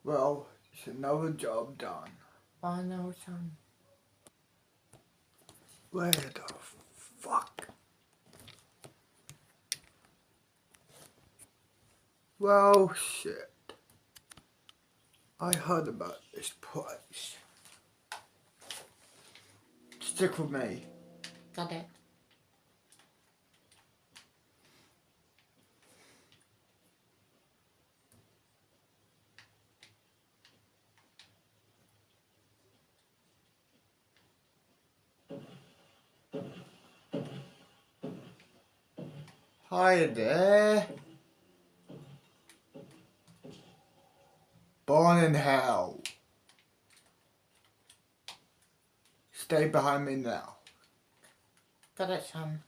Well, it's another job done. I know, son. Where the fuck? Well, shit. I heard about this place. Stick with me. Got it. Hi there. Born in hell. Stay behind me now. Got it, son.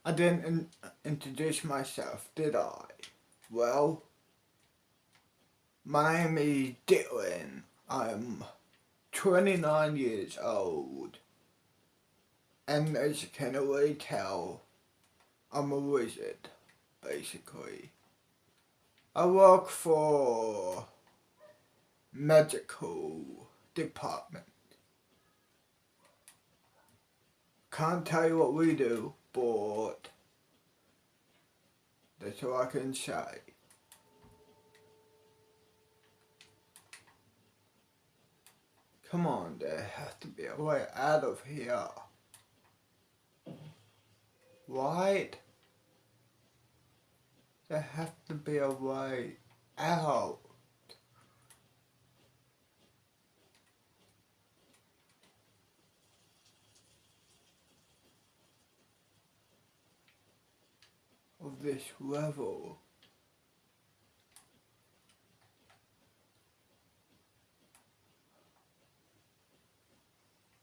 I didn't introduce myself, did I? Well, my name is Dylan. I'm 29 years old. And as you can already tell, I'm a wizard, basically. I work for medical department. Can't tell you what we do, but that's all I can say. Come on, there has to be a way out of here. Right? There has to be a way out. Of this level.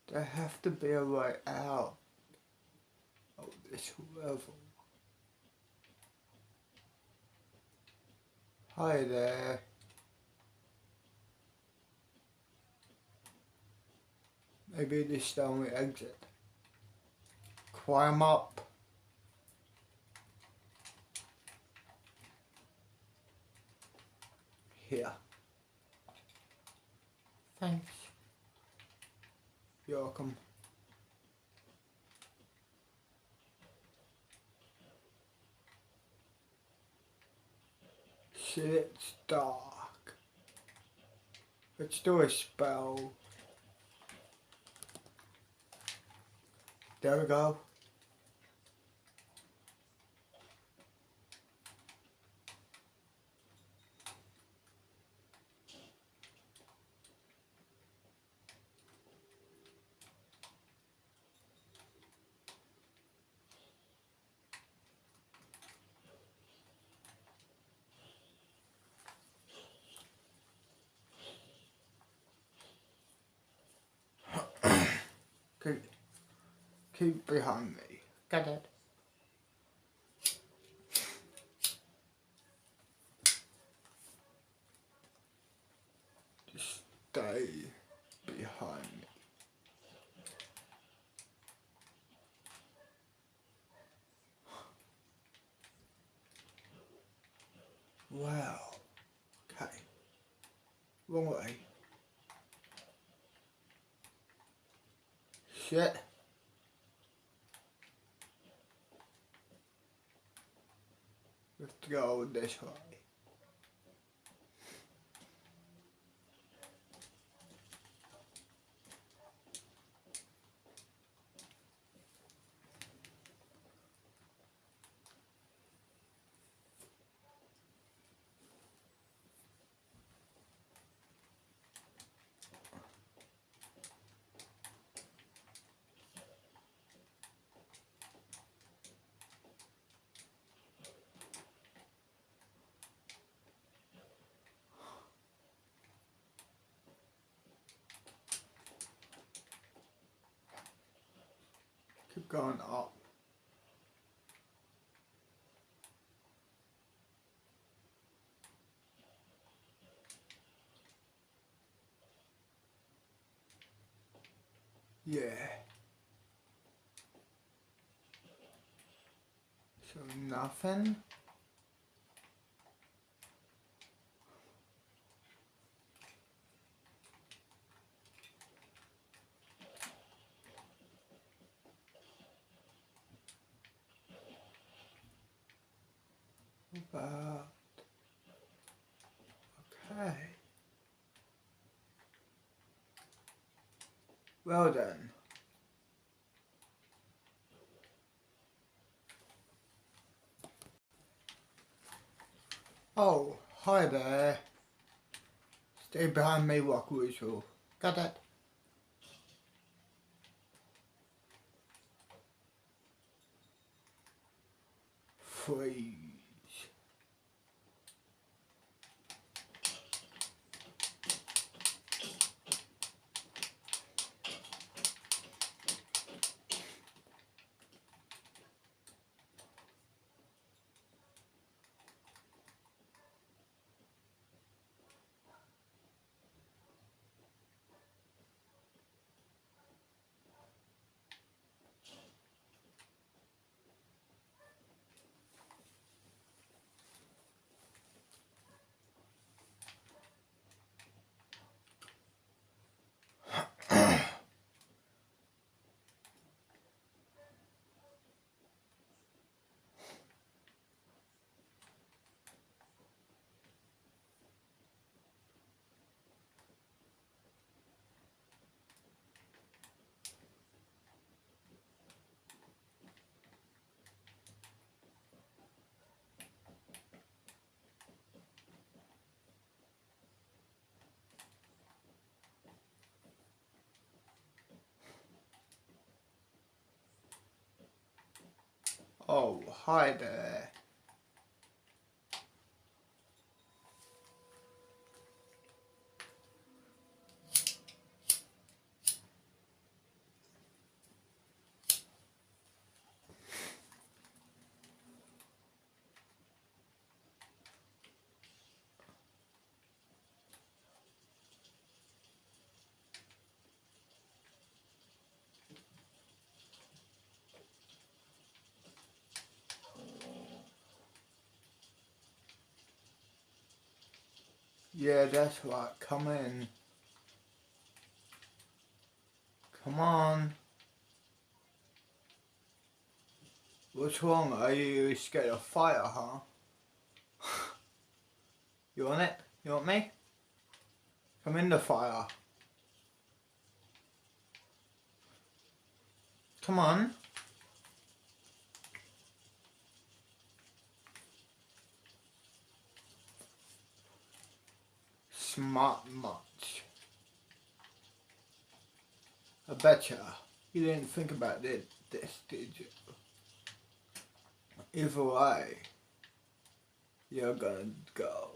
There has to be a way out of this level. Hi there. Maybe this is the only exit. Climb up. Here. Thanks. You're welcome. Shit, it's dark. Let's do a spell. There we go. Keep behind me. Got it. Just stay behind me. Wow. Okay. Wrong way. Shit. We have to go this way. Keep going up. Yeah. So nothing? About... Okay. Well then. Oh, hi there. Stay behind me, walk whistle. Got it. Freeze. Oh, hi there. Yeah, that's right. Come in. Come on. What's wrong? Are you scared of fire, huh? You want it? You want me? Come in the fire. Come on. Smart much. I betcha you didn't think about this, did you? Either way, you're gonna go.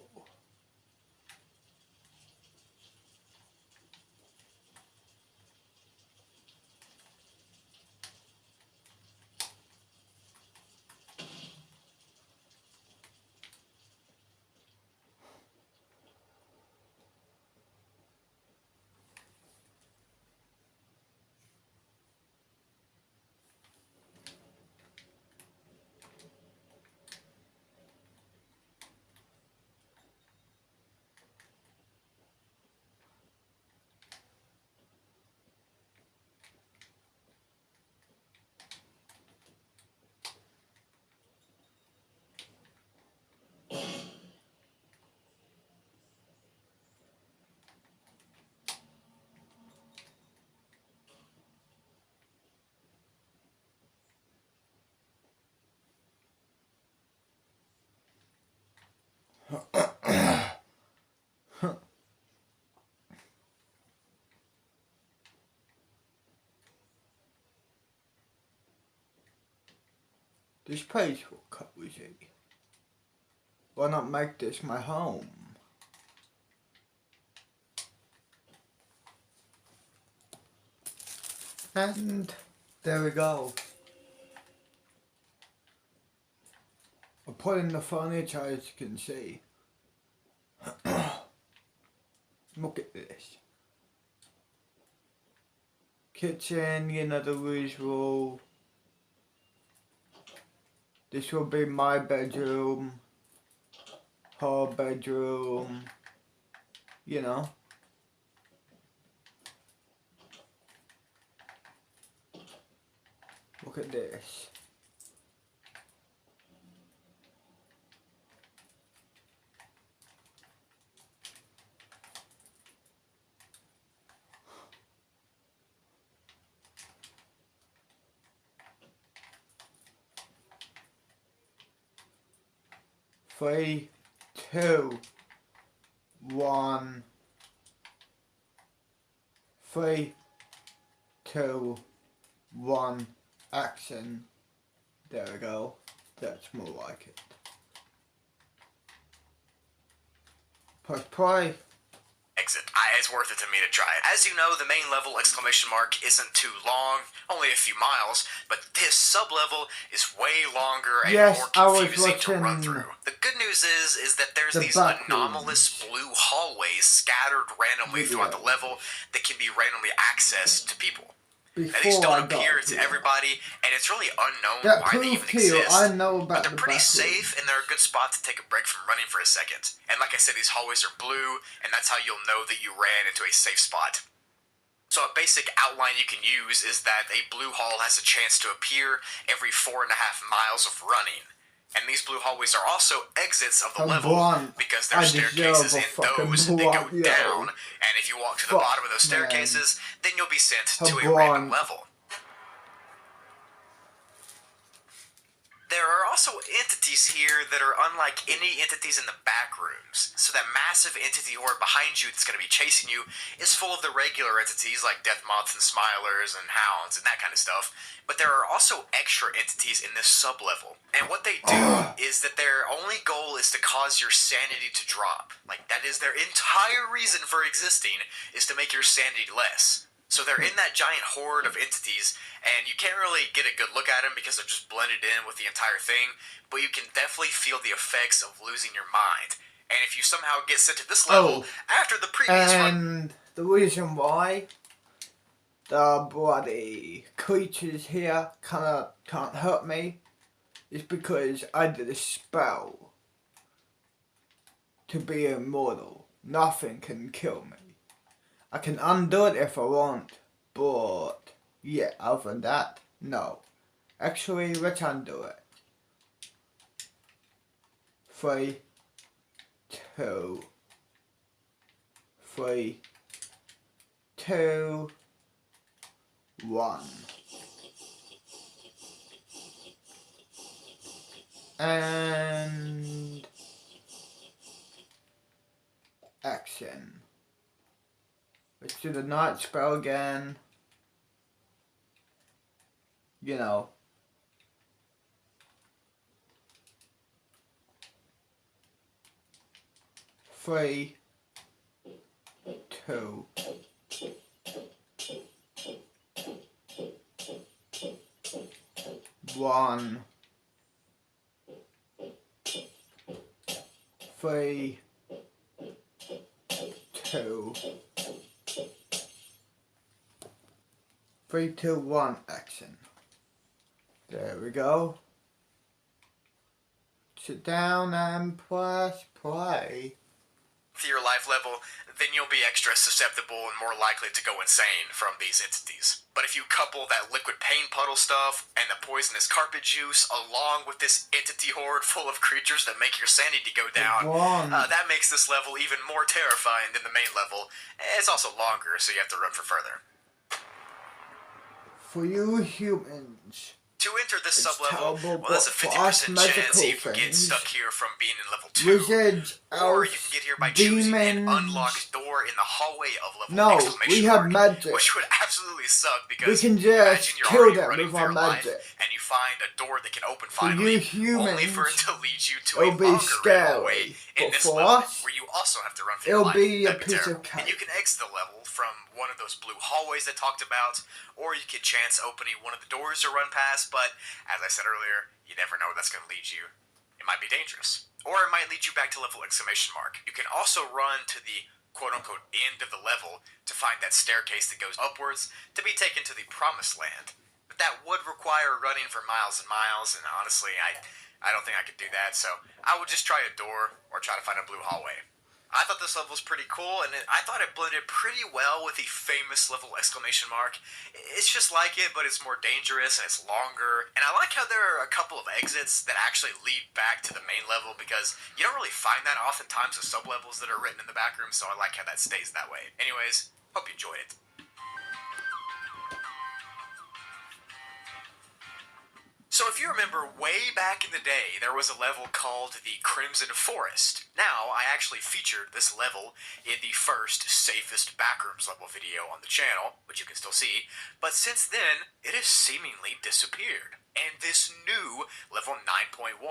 This place will cozy. Why not make this my home? And there we go. I put in the furniture, as you can see. Look at this. kitchen, you know, the usual. This will be my bedroom, her bedroom, you know. Look at this. Three, two, one. 3, 2, 1, action. There we go. That's more like it. Press play. Exit. It's worth it to me to try it. As you know, the main level exclamation mark isn't too long, only a few miles, but this sub-level is way longer and more confusing to run through. The good news is that there's these anomalous blue hallways scattered randomly throughout the level that can be randomly accessed to people. Now, these don't appear to everybody, and it's really unknown why they even exist. But they're pretty safe, and they're a good spot to take a break from running for a second. And like I said, these hallways are blue, and that's how you'll know that you ran into a safe spot. So a basic outline you can use is that a blue hall has a chance to appear every 4.5 miles of running. And these blue hallways are also exits of the level because there are staircases in those that go down. And if you walk to the bottom of those staircases, then you'll be sent to a random level. There are also entities here that are unlike any entities in the backrooms. So that massive entity horde behind you that's going to be chasing you is full of the regular entities like death moths and smilers and hounds and that kind of stuff. But there are also extra entities in this sub-level. And what they do is that their only goal is to cause your sanity to drop. Like, that is their entire reason for existing, is to make your sanity less. So they're in that giant horde of entities, and you can't really get a good look at them because they're just blended in with the entire thing, but you can definitely feel the effects of losing your mind. And if you somehow get sent to this level after the previous one... the reason why the bloody creatures here can't hurt me is because I did a spell to be immortal. Nothing can kill me. I can undo it if I want, but yeah, other than that, no. Actually, let's undo it. 3, 2, 3, 2, 1. And action. Let's do the night spell again. You know. Three, 2, 1. 3, 2, 3, 2, 1, action. There we go. Sit down and press play. To your life level, then you'll be extra susceptible and more likely to go insane from these entities. But if you couple that liquid pain puddle stuff and the poisonous carpet juice along with this entity horde full of creatures that make your sanity go down, that makes this level even more terrifying than the main level. It's also longer, so you have to run for further. For you humans, to enter this sub-level, well, there's a 50% chance you can get stuck here from being in level 2. Wizards, or you can get here by choosing an unlocked door in the hallway of level No, we have magic. Which would absolutely suck because we can just kill them with our magic. And you find a door that can open finally, only for it to lead you to a be longer scary. in this for level, us, where you also have to run for your life. be a That'd be piece terrible. of cake. And you can exit the level from one of those blue hallways I talked about, or you can chance opening one of the doors to run past, but as I said earlier, you never know where that's going to lead you. It might be dangerous. Or it might lead you back to level exclamation mark. You can also run to the quote-unquote end of the level to find that staircase that goes upwards to be taken to the promised land. But that would require running for miles and miles, and honestly, I don't think I could do that, so I would just try a door or try to find a blue hallway. I thought this level was pretty cool, and I thought it blended pretty well with the famous level exclamation mark. It's just like it, but it's more dangerous and it's longer. And I like how there are a couple of exits that actually lead back to the main level, because you don't really find that oftentimes with sub-levels that are written in the back room, so I like how that stays that way. Anyways, hope you enjoyed it. So if you remember, way back in the day, there was a level called the Crimson Forest. Now, I actually featured this level in the first Safest Backrooms level video on the channel, which you can still see, but since then, it has seemingly disappeared. And this new level 9.1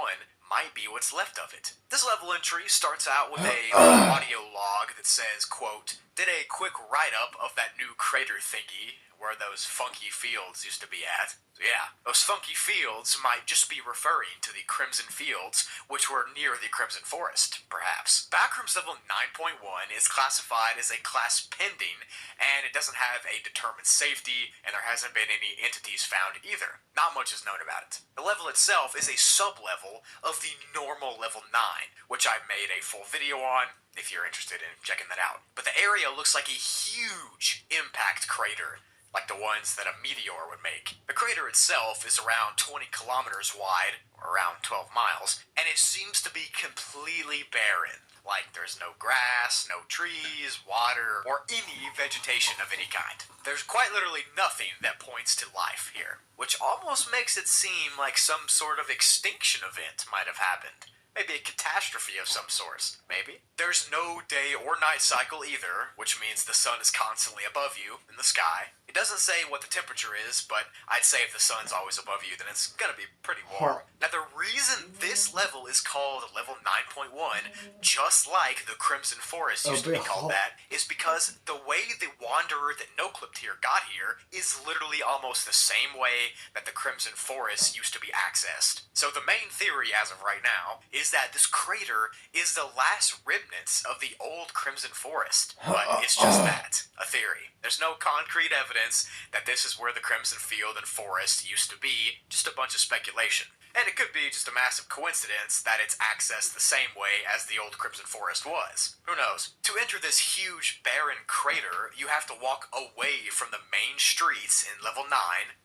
might be what's left of it. This level entry starts out with a audio log that says, quote, "Did a quick write-up of that new crater thingy where those funky fields used to be at." So yeah, those funky fields might just be referring to the Crimson Fields, which were near the Crimson Forest, perhaps. Backrooms level 9.1 is classified as a class pending, and it doesn't have a determined safety, and there hasn't been any entities found either. Not much is known about it. The level itself is a sub-level of the normal level 9, which I made a full video on, if you're interested in checking that out. But the area looks like a huge impact crater, like the ones that a meteor would make. The crater itself is around 20 kilometers wide, or around 12 miles, and it seems to be completely barren. Like there's no grass, no trees, water, or any vegetation of any kind. There's quite literally nothing that points to life here, which almost makes it seem like some sort of extinction event might have happened. Maybe a catastrophe of some sort, maybe. There's no day or night cycle either, which means the sun is constantly above you in the sky. It doesn't say what the temperature is, but I'd say if the sun's always above you, then it's gonna be pretty warm. Now, the reason this level is called level 9.1, just like the Crimson Forest used to be called that, is because the way the Wanderer that NoClipped here got here is literally almost the same way that the Crimson Forest used to be accessed. So the main theory as of right now is that this crater is the last remnants of the old Crimson Forest. But it's just that, a theory. There's no concrete evidence that this is where the Crimson Field and Forest used to be, just a bunch of speculation. And it could be just a massive coincidence that it's accessed the same way as the old Crimson Forest was. Who knows? To enter this huge barren crater, you have to walk away from the main streets in level 9,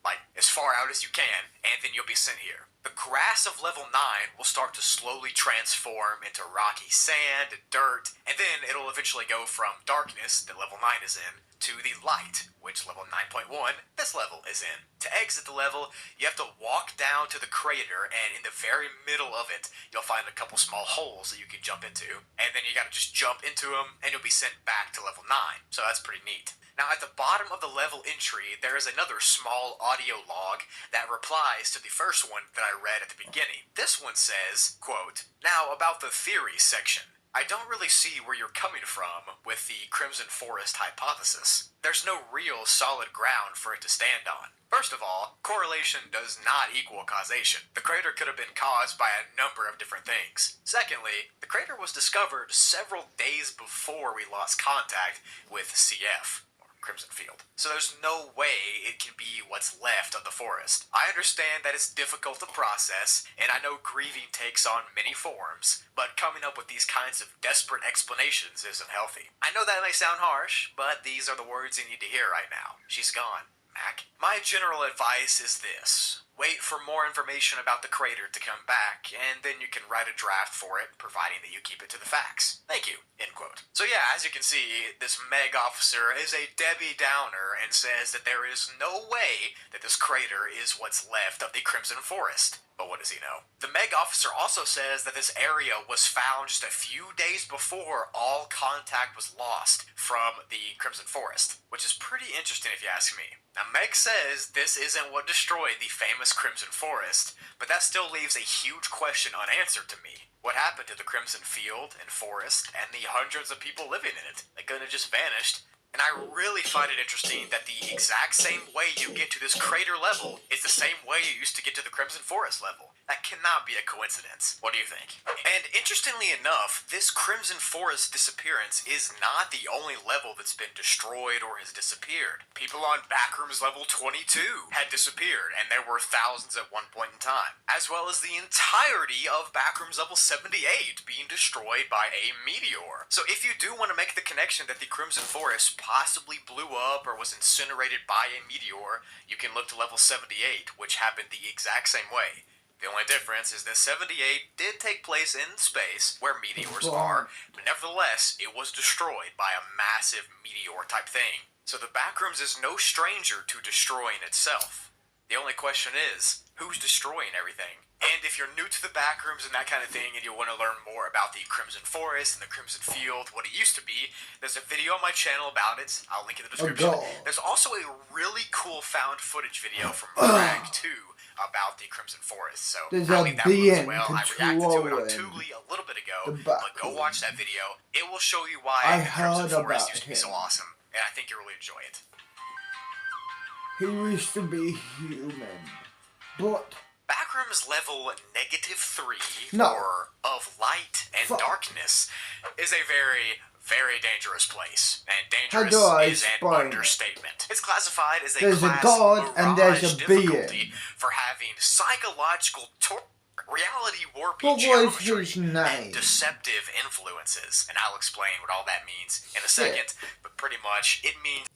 like as far out as you can, and then you'll be sent here. The grass of level 9 will start to slowly transform into rocky sand and dirt, and then it'll eventually go from darkness, that level 9 is in, to the light, which level 9.1, this level is in. To exit the level, you have to walk down to the crater, and in the very middle of it, you'll find a couple small holes that you can jump into, and then you gotta just jump into them, and you'll be sent back to level 9, so that's pretty neat. Now, at the bottom of the level entry, there is another small audio log that replies to the first one that I read at the beginning. This one says, quote, "Now, about the theory section. I don't really see where you're coming from with the Crimson Forest hypothesis. There's no real solid ground for it to stand on. First of all, correlation does not equal causation. The crater could have been caused by a number of different things. Secondly, the crater was discovered several days before we lost contact with CF. Crimson Field. So there's no way it can be what's left of the forest. I understand that it's difficult to process, and I know grieving takes on many forms, but coming up with these kinds of desperate explanations isn't healthy. I know that may sound harsh, but these are the words you need to hear right now. She's gone. Mac. My general advice is this. Wait for more information about the crater to come back, and then you can write a draft for it, providing that you keep it to the facts. Thank you." End quote. So yeah, as you can see, this Meg officer is a Debbie Downer and says that there is no way that this crater is what's left of the Crimson Forest. But what does he know? The Meg officer also says that this area was found just a few days before all contact was lost from the Crimson Forest, which is pretty interesting if you ask me. Now, Meg says this isn't what destroyed the famous Crimson Forest, but that still leaves a huge question unanswered to me. What happened to the Crimson Field and Forest and the hundreds of people living in it? They couldn't have just vanished. And I really find it interesting that the exact same way you get to this crater level is the same way you used to get to the Crimson Forest level. That cannot be a coincidence. What do you think? And interestingly enough, this Crimson Forest disappearance is not the only level that's been destroyed or has disappeared. People on backrooms level 22 had disappeared, and there were thousands at one point in time, as well as the entirety of backrooms level 78 being destroyed by a meteor. So if you do want to make the connection that the Crimson Forest possibly blew up or was incinerated by a meteor, you can look to level 78, which happened the exact same way. The only difference is that 78 did take place in space, where meteors are, but nevertheless, it was destroyed by a massive meteor-type thing. So the backrooms is no stranger to destroying itself. The only question is, who's destroying everything? And if you're new to the backrooms and that kind of thing, and you want to learn more about the Crimson Forest and the Crimson Field, what it used to be, there's a video on my channel about it. I'll link in the description. There's also a really cool found footage video from Frag 2 about the Crimson Forest. So I'll leave that one as well. I reacted to it on Tugly a little bit ago, but go watch that video. It will show you why the Crimson Forest used to be so awesome, and I think you'll really enjoy it. He used to be human, but Backrooms level -3 No. or of light and darkness is a very, very dangerous place, and dangerous is an understatement. It's classified as a there's class a god and there's a difficulty being for having psychological reality warping What was geometry his name? and deceptive influences, and I'll explain what all that means in a second. But pretty much, it means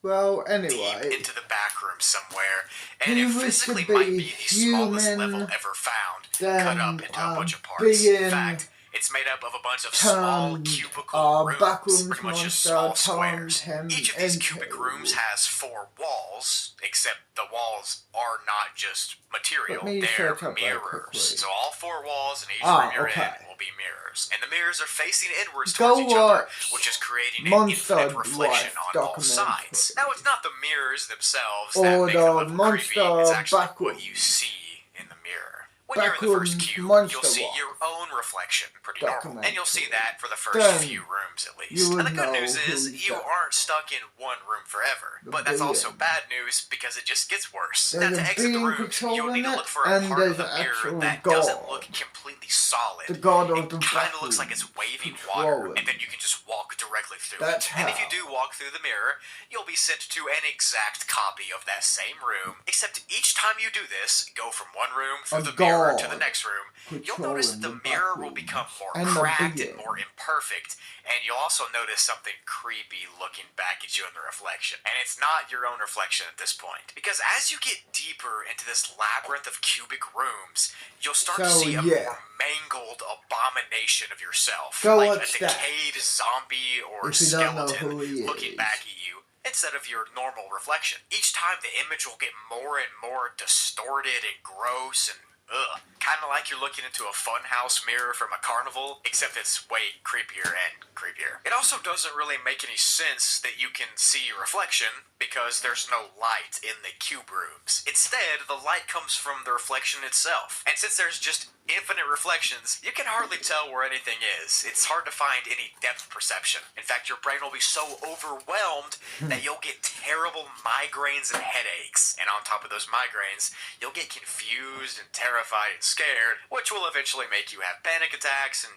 well, deep anyway, into the back room somewhere, and he it was physically to might be be the smallest human, level ever found, then cut up into a bunch of parts. being In fact, it's made up of a bunch of small turned, cubicle rooms, backrooms pretty much just monster small squares. turned him Each of these into- cubic rooms has 4 walls, except the walls are not just material, Let me they're search up very quickly. mirrors. So all 4 walls in each room you're okay. in will be mirrors. And the mirrors are facing inwards Go towards each other, watch which is creating an Monster infinite reflection Life on all documentary. sides. Now, it's not the mirrors themselves Or that make them the look creepy, Monster it's actually what Backrooms. you see in the mirror. When you're in the first Backrooms cube, Monster you'll see Walk your own reflection, pretty normal. And you'll see that for the first Then few rooms at least. you would And the good know news is, who's you that. aren't stuck in one room forever. The But that's also being. bad news, because it just gets worse. There's Now, to a exit the being rooms, you'll patrolling need to it, look for a and part of there's the an mirror actual that doesn't god. look completely solid. The god of It the kind of looks like backroom. it's waving water, Controlling. and then you can just walk directly through That's it. And if you how. do walk through the mirror, you'll be sent to an exact copy of that same room, except each time you do this, go from one room through A the mirror to god the next room, you'll notice that the controlling the mirror will backroom. become more And the cracked and being. more imperfect, and you'll also notice something creepy looking back at you in the reflection. And it's not your own reflection at this point, because as you get deeper into this labyrinth of cubic rooms, you'll start to So, see a yeah. more mangled abomination of yourself, Go like a watch that. decayed zombie or If you don't know skeleton who he looking is. back at you instead of your normal reflection. Each time the image will get more and more distorted and gross and kind of like you're looking into a funhouse mirror from a carnival, except it's way creepier and creepier. It also doesn't really make any sense that you can see your reflection because there's no light in the cube rooms. Instead, the light comes from the reflection itself. And since there's just infinite reflections, you can hardly tell where anything is. It's hard to find any depth perception. In fact, your brain will be so overwhelmed that you'll get terrible migraines and headaches. And on top of those migraines, you'll get confused and terrified and scared, which will eventually make you have panic attacks and,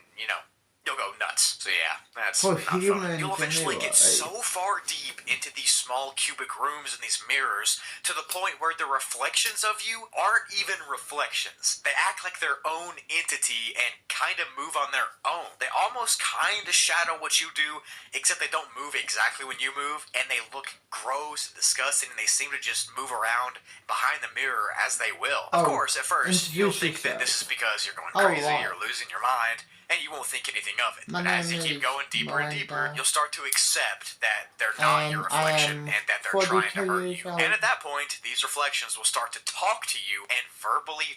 you'll go nuts. So yeah, that's For not fun. humans You'll eventually anyway. get so far deep into these small cubic rooms and these mirrors to the point where the reflections of you aren't even reflections. They act like their own entity and kind of move on their own. They almost kind of shadow what you do, except they don't move exactly when you move, and they look gross and disgusting, and they seem to just move around behind the mirror as they will. Of course, at first, you'll think that this is because you're going crazy or losing your mind, and you won't think anything of it. My But as name you keep is going deeper and deeper, Melinda. you'll start to accept that they're not your And I reflection am and that they're trying to 42 hurt years you. old. And at that point, these reflections will start to talk to you and verbally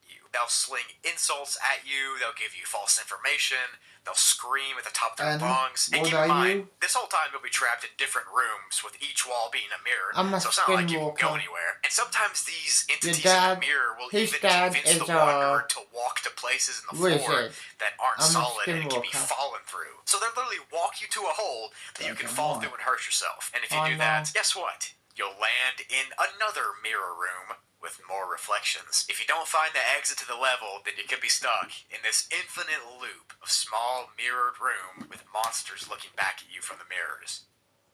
you. They'll sling insults at you, they'll give you false information, they'll scream at the top of their lungs. And keep in mind, this whole time you'll be trapped in different rooms with each wall being a mirror, so it's not like you can go anywhere. And sometimes these entities in the mirror will even convince the wanderer to walk to places in the floor that aren't solid and can be fallen through. So they'll literally walk you to a hole that you can fall through and hurt yourself. And if you do that, guess what? You'll land in another mirror room with more reflections. If you don't find the exit to the level, then you could be stuck in this infinite loop of small mirrored room with monsters looking back at you from the mirrors.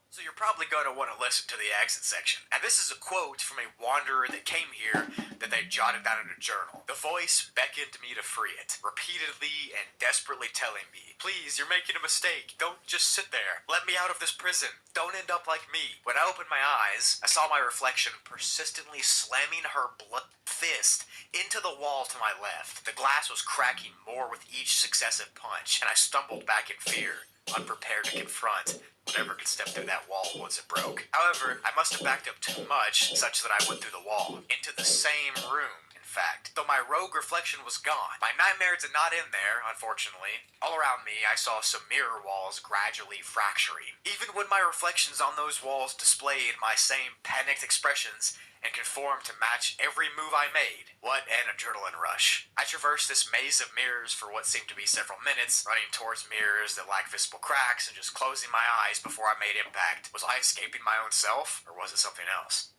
So you're probably going to want to listen to the exit section. And this is a quote from a wanderer that came here that they jotted down in a journal. The voice beckoned me to free it, repeatedly and desperately telling me, "Please, you're making a mistake. Don't just sit there. Let me out of this prison. Don't end up like me." When I opened my eyes, I saw my reflection persistently slamming her blood fist into the wall to my left. The glass was cracking more with each successive punch, and I stumbled back in fear, unprepared to confront whatever could step through that wall once it broke. However, I must have backed up too much, such that I went through the wall, into the same room, in fact. Though my rogue reflection was gone, my nightmare did not end there, unfortunately. All around me, I saw some mirror walls gradually fracturing. Even when my reflections on those walls displayed my same panicked expressions and conformed to match every move I made. What an adrenaline rush. I traversed this maze of mirrors for what seemed to be several minutes, running towards mirrors that lacked visible cracks and just closing my eyes before I made impact. Was I escaping my own self, or was it something else?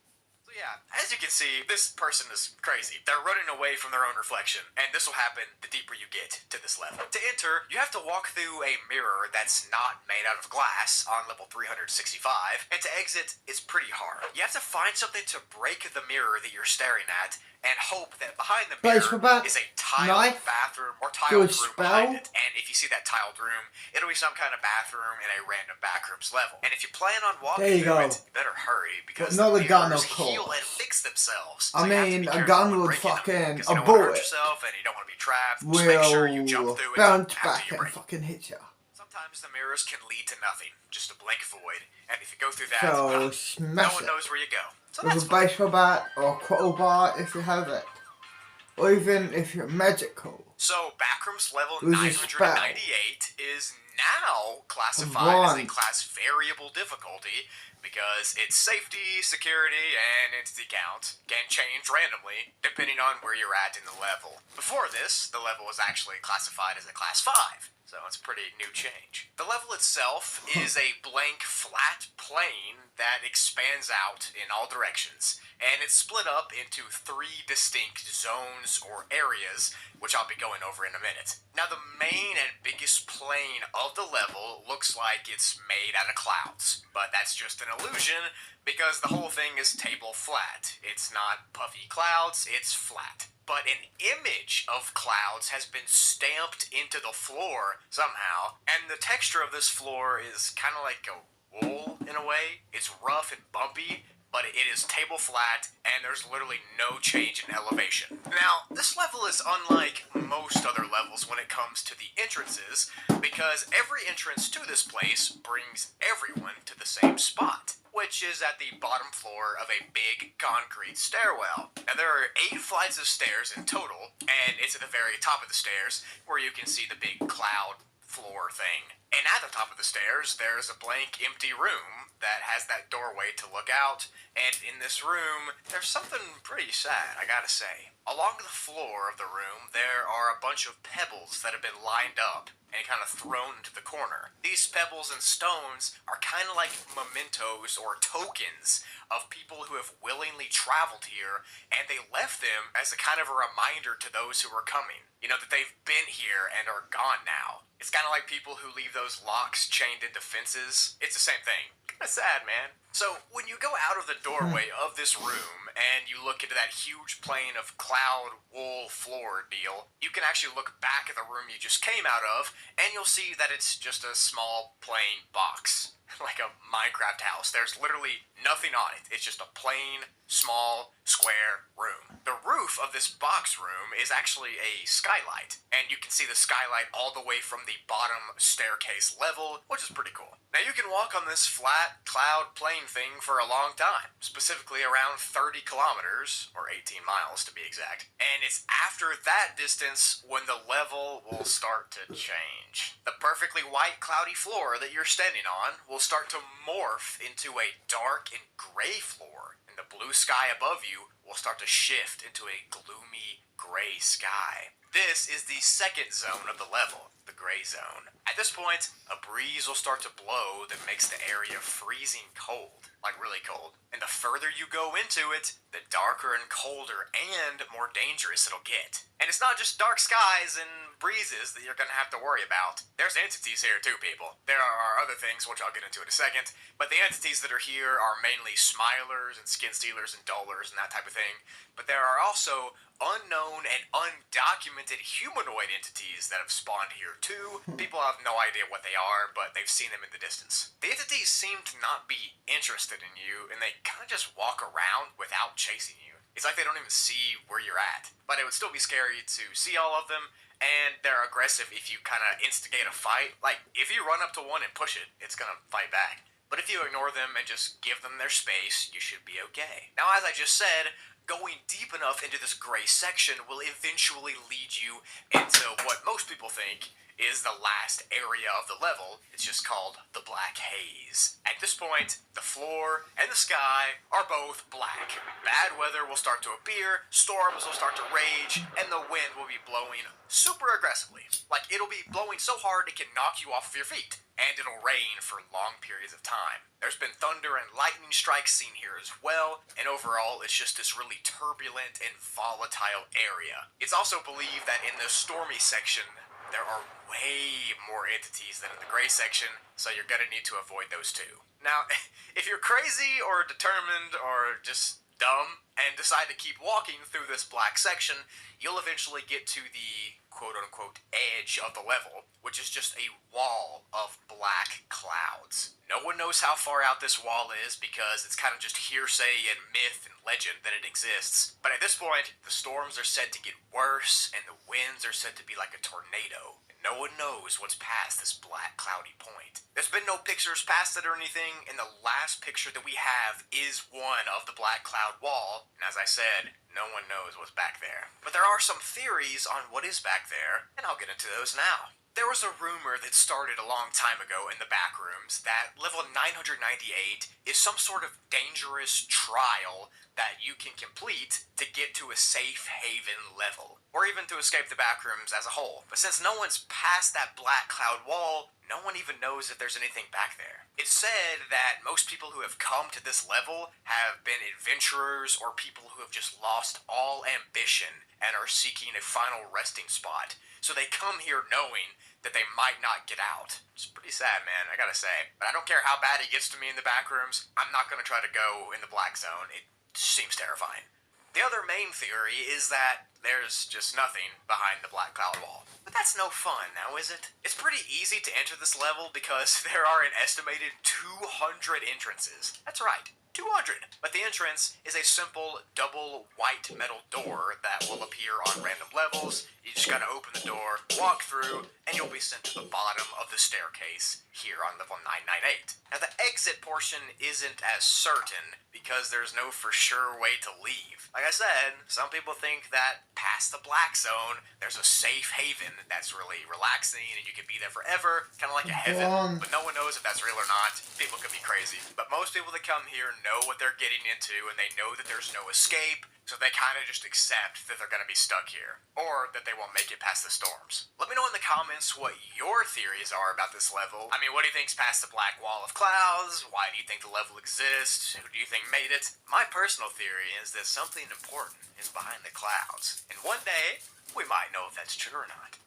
So yeah, as you can see, this person is crazy. They're running away from their own reflection, and this will happen the deeper you get to this level. To enter, you have to walk through a mirror that's not made out of glass on level 365, and to exit is pretty hard. You have to find something to break the mirror that you're staring at, and hope that behind the mirror is a tiled bathroom or tiled room behind it. And if you see that tiled room, it'll be some kind of bathroom in a random backrooms level. And if you plan on walking through it, you better hurry, because the mirrors heal and fix themselves. So I mean, a gun would fucking, a bullet yourself and you don't want to be trapped. Just make sure you jump through it bounce back and fucking hit you. Sometimes the mirrors can lead to nothing, just a blank void. And if you go through that, so no one knows where you go. So with a baseball bat or a crowbar if you have it. Or even if you're magical. So Backrooms level 998 is now classified as a class variable difficulty because its safety, security, and entity count can change randomly depending on where you're at in the level. Before this, the level was actually classified as a class 5. So it's a pretty new change. The level itself is a blank, flat plane that expands out in all directions, and it's split up into 3 distinct zones or areas, which I'll be going over in a minute. Now, the main and biggest plane of the level looks like it's made out of clouds, but that's just an illusion because the whole thing is table flat. It's not puffy clouds, it's flat. But an image of clouds has been stamped into the floor somehow, and the texture of this floor is kind of like a wool in a way. It's rough and bumpy, but it is table flat, and there's literally no change in elevation. Now, this level is unlike most other levels when it comes to the entrances, because every entrance to this place brings everyone to the same spot, which is at the bottom floor of a big concrete stairwell. Now, there are 8 flights of stairs in total, and it's at the very top of the stairs where you can see the big cloud floor thing. And at the top of the stairs, there's a blank, empty room that has that doorway to look out, and in this room, there's something pretty sad, I gotta say. Along the floor of the room, there are a bunch of pebbles that have been lined up and kind of thrown into the corner. These pebbles and stones are kind of like mementos or tokens of people who have willingly traveled here, and they left them as a kind of a reminder to those who are coming. You know, that they've been here and are gone now. It's kind of like people who leave those locks chained into fences. It's the same thing. Kind of sad, man. So, when you go out of the doorway of this room and you look into that huge plane of cloud wool floor deal, you can actually look back at the room you just came out of, and you'll see that it's just a small plain box. Like a Minecraft house. There's literally nothing on it. It's just a plain, small, square room. The roof of this box room is actually a skylight, and you can see the skylight all the way from the bottom staircase level, which is pretty cool. Now you can walk on this flat cloud plain thing for a long time, specifically around 30 kilometers, or 18 miles to be exact. And it's after that distance when the level will start to change. The perfectly white cloudy floor that you're standing on will start to morph into a dark and gray floor, and the blue sky above you will start to shift into a gloomy gray sky. This is the second zone of the level, the gray zone. At this point, a breeze will start to blow that makes the area freezing cold, like really cold. And the further you go into it, the darker and colder and more dangerous it'll get. And it's not just dark skies and breezes that you're gonna have to worry about. There's entities here too, people. There are other things, which I'll get into in a second, but the entities that are here are mainly smilers and skin stealers and dullers and that type of thing. But there are also unknown and undocumented humanoid entities that have spawned here too. People have no idea what they are, but they've seen them in the distance. The entities seem to not be interested in you, and they kind of just walk around without chasing you. It's like they don't even see where you're at. But it would still be scary to see all of them, and they're aggressive if you kind of instigate a fight. Like, if you run up to one and push it, it's gonna fight back. But if you ignore them and just give them their space, you should be okay. Now, as I just said, going deep enough into this gray section will eventually lead you into what most people think is the last area of the level. It's just called the Black Haze. At this point, the floor and the sky are both black. Bad weather will start to appear, storms will start to rage, and the wind will be blowing super aggressively. Like, it'll be blowing so hard it can knock you off of your feet. And it'll rain for long periods of time. There's been thunder and lightning strikes seen here as well, and overall it's just this really turbulent and volatile area. It's also believed that in the stormy section, there are way more entities than in the gray section, so you're gonna need to avoid those too. Now, if you're crazy or determined or just dumb and decide to keep walking through this black section, you'll eventually get to the quote-unquote edge of the level, which is just a wall of black clouds. No one knows how far out this wall is because it's kind of just hearsay and myth and legend that it exists. But at this point, the storms are said to get worse and the winds are said to be like a tornado. No one knows what's past this black cloudy point. There's been no pictures past it or anything, and the last picture that we have is one of the black cloud wall, and as I said, no one knows what's back there. But there are some theories on what is back there, and I'll get into those now. There was a rumor that started a long time ago in the backrooms that level 998 is some sort of dangerous trial that you can complete to get to a safe haven level, or even to escape the backrooms as a whole. But since no one's passed that black cloud wall, no one even knows if there's anything back there. It's said that most people who have come to this level have been adventurers or people who have just lost all ambition and are seeking a final resting spot. So they come here knowing that they might not get out. It's pretty sad, man, I gotta say. But I don't care how bad it gets to me in the backrooms, I'm not gonna try to go in the black zone. It seems terrifying. The other main theory is that there's just nothing behind the black cloud wall. But that's no fun, now is it? It's pretty easy to enter this level because there are an estimated 200 entrances. That's right, 200. But the entrance is a simple double white metal door that will appear on random levels. You just gotta open the door, walk through, and you'll be sent to the bottom of the staircase here on level 998. Now the exit portion isn't as certain because there's no for sure way to leave. Like I said, some people think that past the black zone, there's a safe haven that's really relaxing and you can be there forever, kind of like a heaven, but no one knows if that's real or not. People could be crazy. But most people that come here know what they're getting into and they know that there's no escape, so they kind of just accept that they're going to be stuck here, or that they won't make it past the storms. Let me know in the comments what your theories are about this level. I mean, what do you think's past the black wall of clouds? Why do you think the level exists? Who do you think made it? My personal theory is that something important is behind the clouds, and one day, we might know if that's true or not.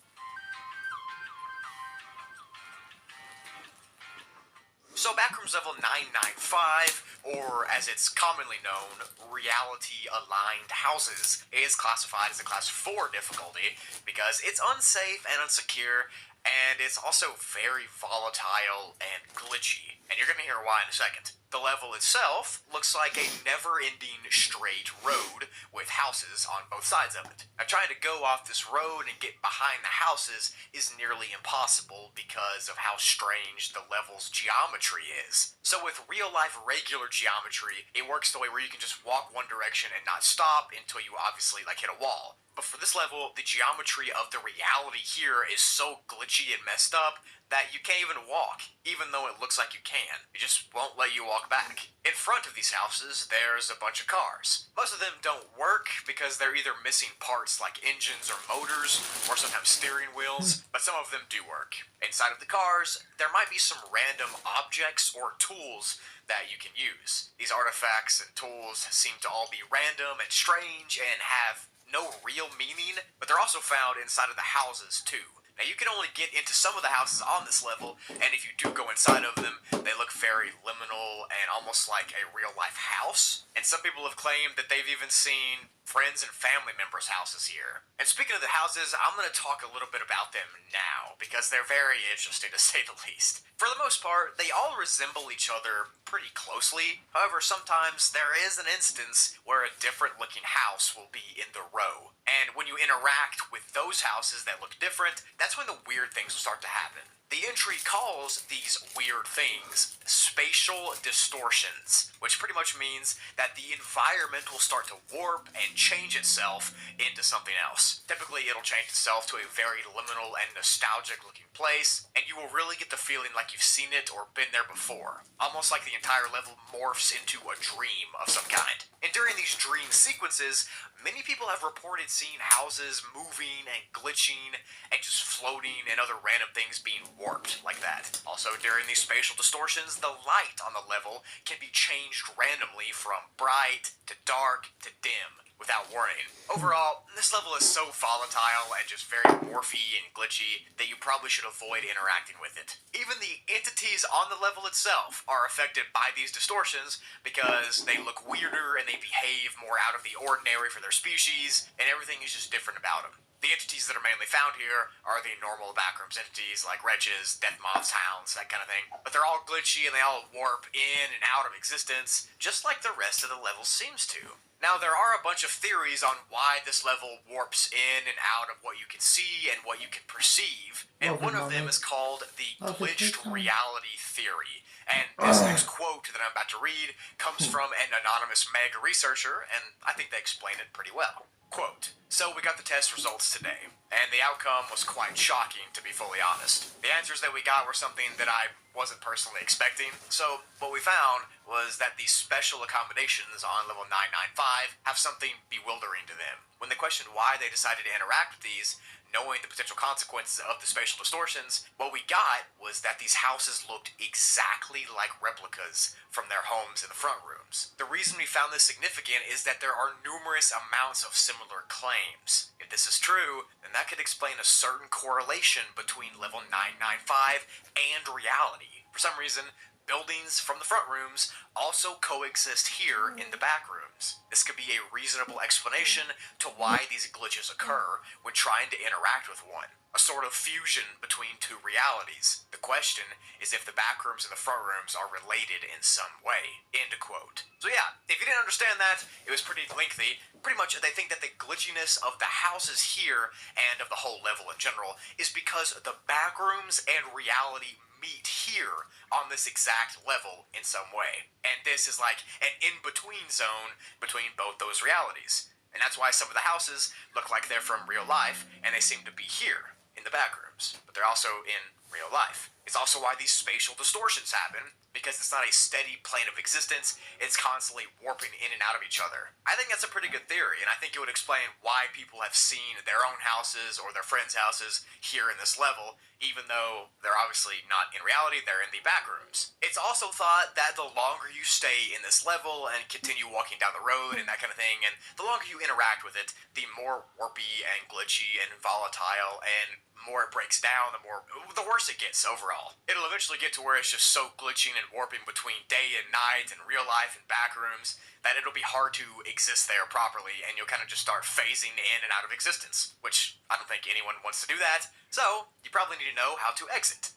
So Backrooms level 995, or as it's commonly known, Reality Aligned Houses, is classified as a class 4 difficulty because it's unsafe and unsecure, and it's also very volatile and glitchy. And you're going to hear why in a second. The level itself looks like a never-ending straight road with houses on both sides of it. Now, trying to go off this road and get behind the houses is nearly impossible because of how strange the level's geometry is. So with real-life regular geometry, it works the way where you can just walk one direction and not stop until you obviously hit a wall. But for this level, the geometry of the reality here is so glitchy and messed up that you can't even walk, even though it looks like you can. It just won't let you walk back. In front of these houses, there's a bunch of cars. Most of them don't work because they're either missing parts like engines or motors, or sometimes steering wheels, but some of them do work. Inside of the cars, there might be some random objects or tools that you can use. These artifacts and tools seem to all be random and strange and have no real meaning, but they're also found inside of the houses too. Now, you can only get into some of the houses on this level, and if you do go inside of them, they look very liminal and almost like a real-life house. And some people have claimed that they've even seen friends and family members' houses here. And speaking of the houses, I'm going to talk a little bit about them now, because they're very interesting to say the least. For the most part, they all resemble each other pretty closely. However, sometimes there is an instance where a different-looking house will be in the row. And when you interact with those houses that look different, that's when the weird things will start to happen. The entry calls these weird things spatial distortions, which pretty much means that the environment will start to warp and change itself into something else. Typically, it'll change itself to a very liminal and nostalgic looking place, and you will really get the feeling like you've seen it or been there before. Almost like the entire level morphs into a dream of some kind. And during these dream sequences, many people have reported seeing houses moving and glitching and just floating and other random things being warped like that. Also, during these spatial distortions, the light on the level can be changed randomly from bright to dark to dim without warning. Overall, this level is so volatile and just very morphy and glitchy that you probably should avoid interacting with it. Even the entities on the level itself are affected by these distortions because they look weirder and they behave more out of the ordinary for their species, and everything is just different about them. The entities that are mainly found here are the normal backrooms entities like wretches, death moths, hounds, that kind of thing. But they're all glitchy and they all warp in and out of existence, just like the rest of the level seems to. Now, there are a bunch of theories on why this level warps in and out of what you can see and what you can perceive, and one of them is called the glitched reality theory. And this next quote that I'm about to read comes from an anonymous mega researcher, and I think they explain it pretty well. Quote, "So we got the test results today, and the outcome was quite shocking, to be fully honest. The answers that we got were something that I wasn't personally expecting. So what we found was that these special accommodations on level 995 have something bewildering to them. When they questioned why they decided to interact with these, knowing the potential consequences of the spatial distortions, what we got was that these houses looked exactly like replicas from their homes in the front rooms. The reason we found this significant is that there are numerous amounts of similar claims. If this is true, then that could explain a certain correlation between level 995 and reality. For some reason, buildings from the front rooms also coexist here in the back rooms. This could be a reasonable explanation to why these glitches occur when trying to interact with one. A sort of fusion between two realities. The question is if the back rooms and the front rooms are related in some way." End quote. So yeah, if you didn't understand that, it was pretty lengthy. Pretty much they think that the glitchiness of the houses here and of the whole level in general is because the back rooms and reality meet here on this exact level in some way. And this is like an in-between zone between both those realities. And that's why some of the houses look like they're from real life, and they seem to be here in the back rooms. But they're also in real life. It's also why these spatial distortions happen, because it's not a steady plane of existence, it's constantly warping in and out of each other. I think that's a pretty good theory, and I think it would explain why people have seen their own houses or their friends' houses here in this level, even though they're obviously not in reality, they're in the back rooms. It's also thought that the longer you stay in this level and continue walking down the road and that kind of thing, and the longer you interact with it, the more warpy and glitchy and volatile and more it breaks down, the worse it gets overall. It'll eventually get to where it's just so glitching and warping between day and night and real life and back rooms that it'll be hard to exist there properly, and you'll kind of just start phasing in and out of existence, which I don't think anyone wants to do that, so you probably need to know how to exit.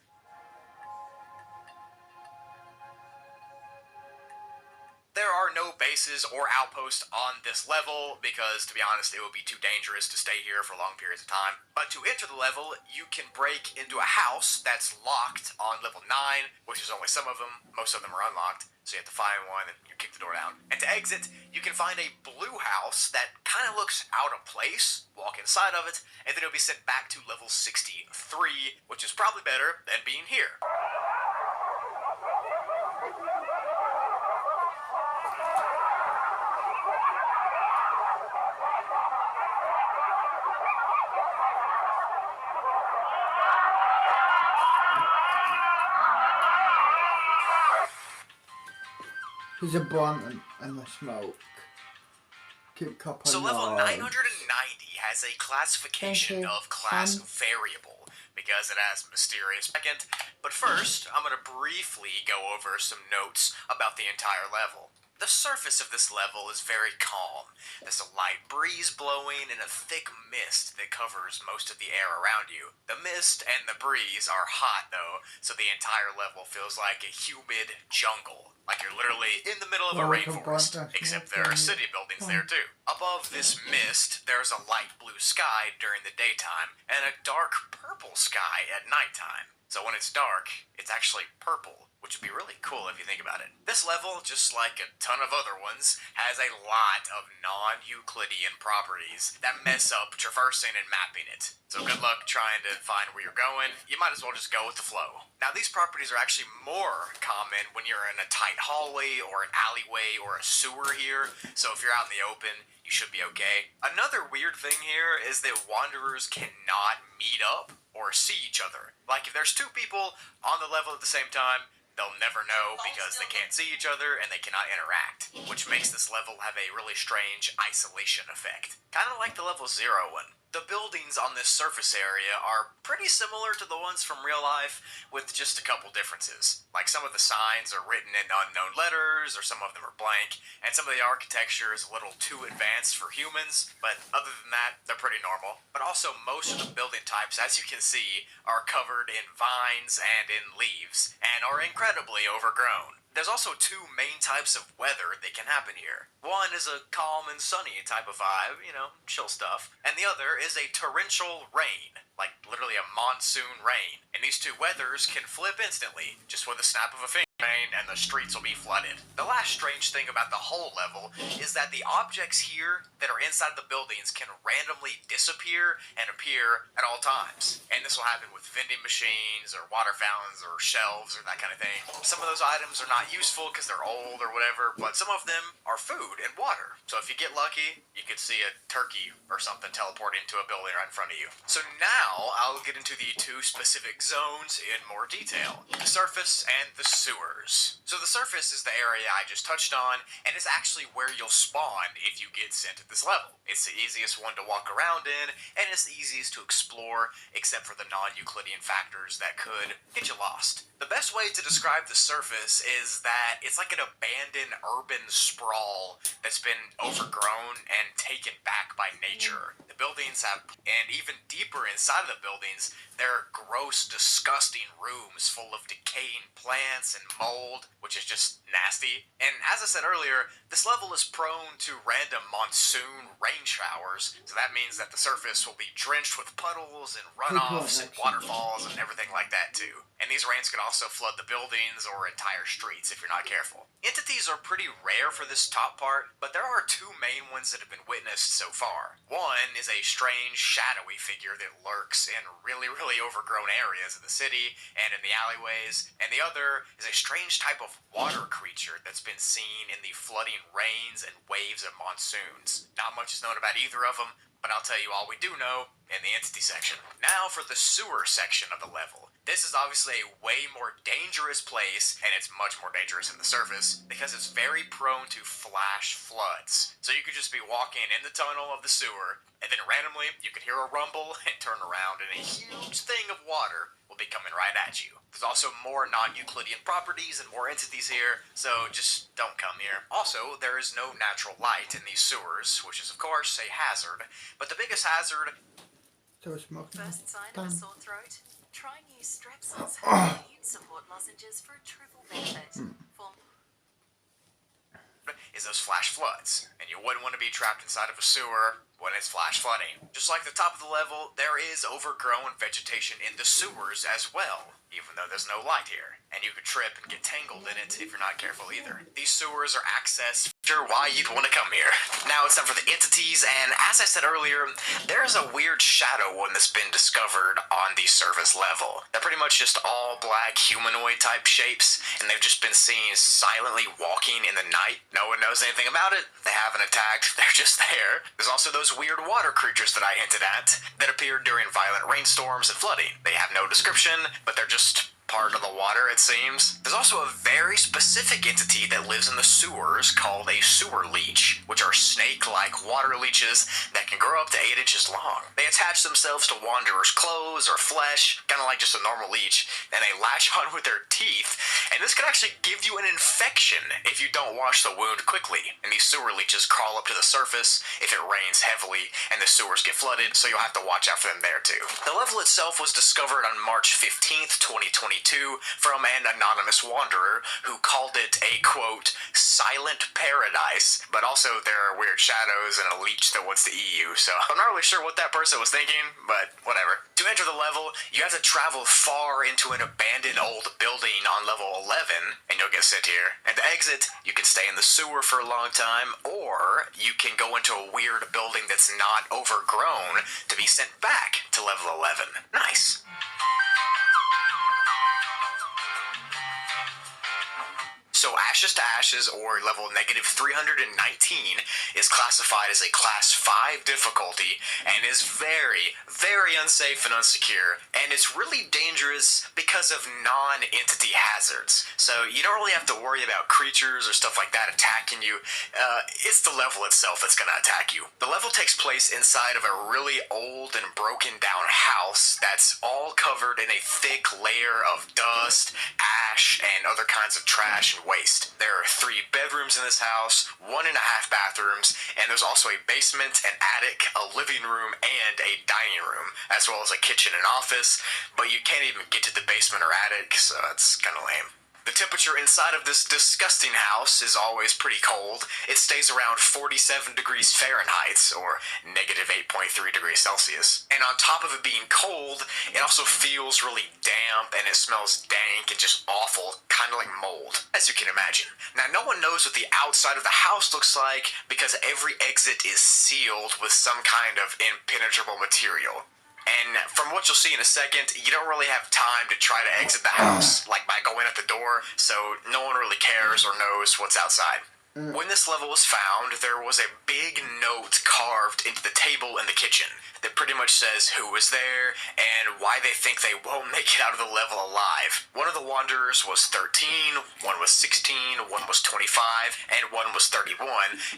There are no bases or outposts on this level because, to be honest, it would be too dangerous to stay here for long periods of time. But to enter the level, you can break into a house that's locked on level 9, which is only some of them. Most of them are unlocked, so you have to find one and you kick the door down. And to exit, you can find a blue house that kind of looks out of place, walk inside of it, and then it'll be sent back to level 63, which is probably better than being here. There's a blunt and the smoke. Keep copper. So level 990 has a classification of class variable because it has mysterious second. But first, I'm going to briefly go over some notes about the entire level. The surface of this level is very calm. There's a light breeze blowing and a thick mist that covers most of the air around you. The mist and the breeze are hot though, so the entire level feels like a humid jungle. Like you're literally in the middle of a rainforest, except there are city buildings there too. Above this mist, there's a light blue sky during the daytime and a dark purple sky at nighttime. So when it's dark, it's actually purple, which would be really cool if you think about it. This level, just like a ton of other ones, has a lot of non-Euclidean properties that mess up traversing and mapping it. So good luck trying to find where you're going. You might as well just go with the flow. Now these properties are actually more common when you're in a tight hallway or an alleyway or a sewer here. So if you're out in the open, you should be okay. Another weird thing here is that wanderers cannot meet up or see each other. Like if there's two people on the level at the same time, they'll never know because they can't see each other and they cannot interact, which makes this level have a really strange isolation effect. Kind of like the level 0 one. The buildings on this surface area are pretty similar to the ones from real life, with just a couple differences. Like some of the signs are written in unknown letters, or some of them are blank, and some of the architecture is a little too advanced for humans, but other than that, they're pretty normal. But also most of the building types, as you can see, are covered in vines and in leaves, and are incredibly overgrown. There's also two main types of weather that can happen here. One is a calm and sunny type of vibe, you know, chill stuff. And the other is a torrential rain, like literally a monsoon rain. And these two weathers can flip instantly, just with a snap of a finger, and the streets will be flooded. The last strange thing about the whole level is that the objects here that are inside the buildings can randomly disappear and appear at all times. And this will happen with vending machines or water fountains or shelves or that kind of thing. Some of those items are not useful because they're old or whatever, but some of them are food and water. So if you get lucky, you could see a turkey or something teleport into a building right in front of you. So now I'll get into the two specific zones in more detail: the surface and the sewer. So the surface is the area I just touched on, and it's actually where you'll spawn if you get sent at this level. It's the easiest one to walk around in, and it's the easiest to explore, except for the non-Euclidean factors that could get you lost. The best way to describe the surface is that it's like an abandoned urban sprawl that's been overgrown and taken back by nature. The buildings have, and even deeper inside of the buildings, there are gross, disgusting rooms full of decaying plants and mold, which is just nasty. And as I said earlier, this level is prone to random monsoon rain showers, so that means that the surface will be drenched with puddles and runoffs and waterfalls and everything like that too. And these rains can also flood the buildings or entire streets if you're not careful. Entities are pretty rare for this top part, but there are two main ones that have been witnessed so far. One is a strange, shadowy figure that lurks in really overgrown areas of the city and in the alleyways, and the other is a strange type of water creature that's been seen in the flooding rains and waves of monsoons. Not much is known about either of them, but I'll tell you all we do know in the entity section. Now for the sewer section of the level. This is obviously a way more dangerous place, and it's much more dangerous than the surface, because it's very prone to flash floods. So you could just be walking in the tunnel of the sewer, and then randomly you could hear a rumble and turn around, and a huge thing of water will be coming right at you. There's also more non-Euclidean properties and more entities here, so just don't come here. Also, there is no natural light in these sewers, which is of course a hazard, but the biggest hazard... First sign of a sore throat? Try new Strepsils immune support lozenges for a triple benefit. is those flash floods, and you wouldn't want to be trapped inside of a sewer when it's flash flooding. Just like the top of the level, there is overgrown vegetation in the sewers as well, even though there's no light here, and you could trip and get tangled in it if you're not careful either. These sewers are accessed for why you'd want to come here. Now it's time for the entities, and as I said earlier, there's a weird shadow one that's been discovered on the surface level. They're pretty much just all black humanoid type shapes, and they've just been seen silently walking in the night. No one knows anything about it. They haven't attacked. They're just there. There's also those weird water creatures that I hinted at that appeared during violent rainstorms and flooding. They have no description, but they're just part of the water, it seems. There's also a very specific entity that lives in the sewers called a sewer leech, which are snake-like water leeches that can grow up to 8 inches long. They attach themselves to wanderers' clothes or flesh, kind of like just a normal leech, and they latch on with their teeth, and this could actually give you an infection if you don't wash the wound quickly. And these sewer leeches crawl up to the surface if it rains heavily and the sewers get flooded, so you'll have to watch out for them there too. The level itself was discovered on March 15th, 2022 from an anonymous wanderer who called it a, quote, silent paradise, but also there are weird shadows and a leech that wants to eat you, so I'm not really sure what that person was thinking, but whatever. To enter the level, you have to travel far into an abandoned old building on level 11, and you'll get sent here. And to exit, you can stay in the sewer for a long time, or you can go into a weird building that's not overgrown to be sent back to level 11. Nice. So Ashes to Ashes, or level negative 319, is classified as a class 5 difficulty and is very, very unsafe and unsecure, and it's really dangerous because of non-entity hazards. So you don't really have to worry about creatures or stuff like that attacking you. It's the level itself that's going to attack you. The level takes place inside of a really old and broken down house that's all covered in a thick layer of dust, ash, and other kinds of trash and waste. There are 3 bedrooms in this house, 1.5 bathrooms, and there's also a basement, an attic, a living room, and a dining room, as well as a kitchen and office, but you can't even get to the basement or attic, so that's kind of lame. The temperature inside of this disgusting house is always pretty cold. It stays around 47 degrees Fahrenheit, or negative 8.3 degrees Celsius. And on top of it being cold, it also feels really damp, and it smells dank and just awful, kind of like mold, as you can imagine. Now, no one knows what the outside of the house looks like because every exit is sealed with some kind of impenetrable material. And from what you'll see in a second, you don't really have time to try to exit the house, like by going at the door, so no one really cares or knows what's outside. When this level was found, there was a big note carved into the table in the kitchen that pretty much says who was there and why they think they won't make it out of the level alive. One of the wanderers was 13, one was 16, one was 25, and one was 31,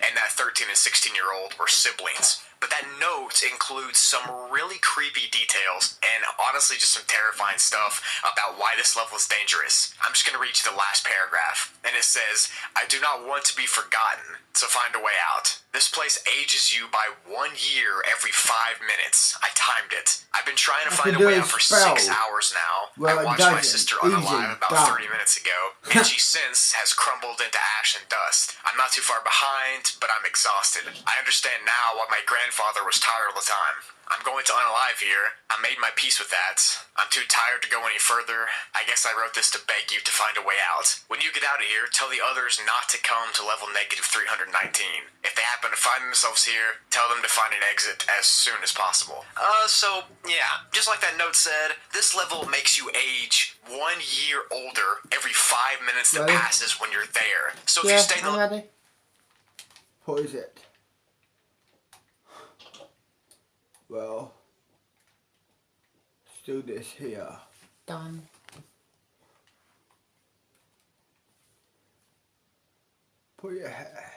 and that 13 and 16-year-old were siblings. But that note includes some really creepy details and honestly just some terrifying stuff about why this level is dangerous. I'm just going to read you the last paragraph, and it says, I do not want to be forgotten, so find a way out. This place ages you by 1 year every 5 minutes. I timed it. I've been trying to find a way out for 6 hours now. I watched my sister unalive about 30 minutes ago, and she since has crumbled into ash and dust. I'm not too far behind, but I'm exhausted. I understand now why my grandfather was tired all the time. I'm going to unalive here. I made my peace with that. I'm too tired to go any further. I guess I wrote this to beg you to find a way out. When you get out of here, tell the others not to come to level negative 319. If they happen to find themselves here, tell them to find an exit as soon as possible. So, yeah, just like that note said, this level makes you age 1 year older every 5 minutes that passes when you're there. So if you stay the... ready. What is it? Well, let's do this here. Done. Put your hair.